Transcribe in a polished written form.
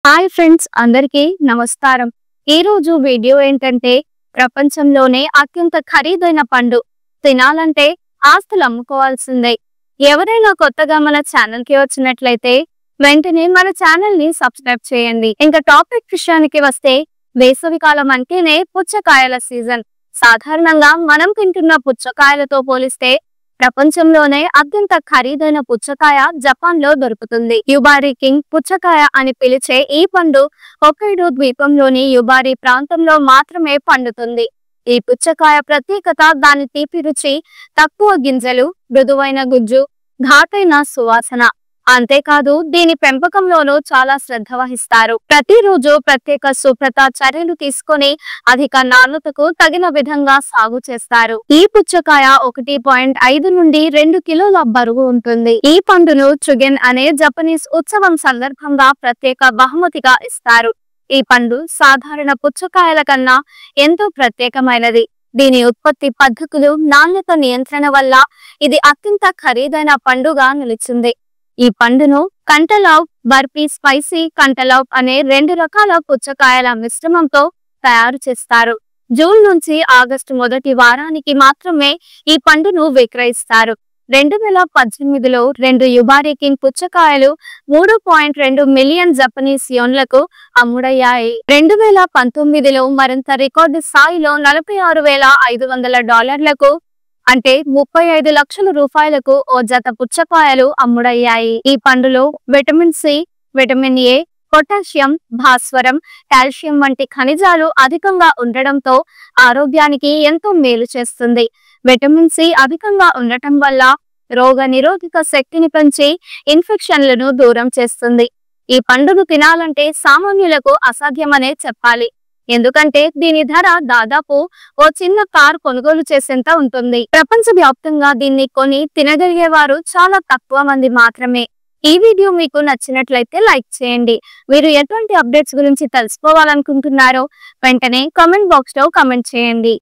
Hi friends, అందరికీ నమస్కారం. ఈ రోజు వీడియో ఏంటంటే ప్రపంచంలోనే అత్యంత ఖరీదైన పండు తినాలంటే ఆస్తులు అమ్ముకోవాల్సిందే. ఎవరైనా కొత్తగా మన ఛానల్ కి వచ్చినట్లయితే వెంటనే మన ఛానల్ ని సబ్స్క్రైబ్ చేయండి. ఇంకా టాపిక్ విషయానికి వస్తే వేసవికాలం అంటేనే పుచ్చకాయల సీజన్. సాధారణంగా మనం తింటున్న పుచ్చకాయలతో పోలిస్తే ప్రపంచంలోనే అత్యంత ఖరీదైన పుచ్చకాయ జపాన్ లో దొరుకుతుంది. యుబారి కింగ్ పుచ్చకాయ అని పిలిచే ఈ పండు హోక్కైడో ద్వీపంలోని యుబారి ప్రాంతంలో మాత్రమే పండుతుంది. ఈ పుచ్చకాయ ప్రత్యేకత దాని తీపి రుచి, తక్కువ గింజలు, మృదువైన గుజ్జు, ఘాటైన సువాసన. అంతేకాదు దీని పెంపకంలోనూ చాలా శ్రద్ధ వహిస్తారు. ప్రతిరోజు ప్రత్యేక శుభ్రత చర్యలు తీసుకొని అధిక నాణ్యతకు తగిన విధంగా సాగు చేస్తారు. ఈ పుచ్చకాయ 1.5 నుండి 2 కిలోల బరువు ఉంటుంది. ఈ పండును చుగెన్ అనే జపనీస్ ఉత్సవం సందర్భంగా ప్రత్యేక బహుమతిగా ఇస్తారు. ఈ పండు సాధారణ పుచ్చకాయల కన్నా ఎంతో ప్రత్యేకమైనది. దీని ఉత్పత్తి పద్ధతులు, నాణ్యత నియంత్రణ వల్ల ఇది అత్యంత ఖరీదైన పండుగా నిలిచింది. ఈ పండును కంటలౌప్, బర్ఫీ స్పైసీ కంటలౌప్ అనే 2 రకాల పుచ్చకాయల మిశ్రమంతో తయారు చేస్తారు. జూన్ నుంచి ఆగస్టు మొదటి వారానికి మాత్రమే ఈ పండును విక్రయిస్తారు. 2018లో 2 యుబారి కింగ్ పుచ్చకాయలు 3.2 మిలియన్ జపనీస్ యొన్లకు అమ్ముడయ్యాయి. 2019లో మరింత రికార్డు స్థాయిలో $46,500 అంటే 35 లక్షల రూపాయలకు ఓ జత పుచ్చకాయలు అమ్ముడయ్యాయి. ఈ పండులో vitamin C, vitamin A, potassium, భాస్వరం, కాల్షియం వంటి ఖనిజాలు అధికంగా ఉండడంతో ఆరోగ్యానికి ఎంతో మేలు చేస్తుంది. విటమిన్ సి అధికంగా ఉండటం వల్ల రోగ నిరోధక శక్తిని పెంచి ఇన్ఫెక్షన్లను దూరం చేస్తుంది. ఈ పండును తినాలంటే సామాన్యులకు అసాధ్యమనే చెప్పాలి. ఎందుకంటే దీని ధర దాదాపు ఓ చిన్న కార్ కొనుగోలు చేసేంత ఉంటుంది. ప్రపంచవ్యాప్తంగా దీన్ని కొని తినగలిగేవారు చాలా తక్కువ మంది మాత్రమే. ఈ వీడియో మీకు నచ్చినట్లయితే లైక్ చేయండి. మీరు ఎటువంటి అప్డేట్స్ గురించి తెలుసుకోవాలనుకుంటున్నారో వెంటనే కామెంట్ బాక్స్ లో కామెంట్ చేయండి.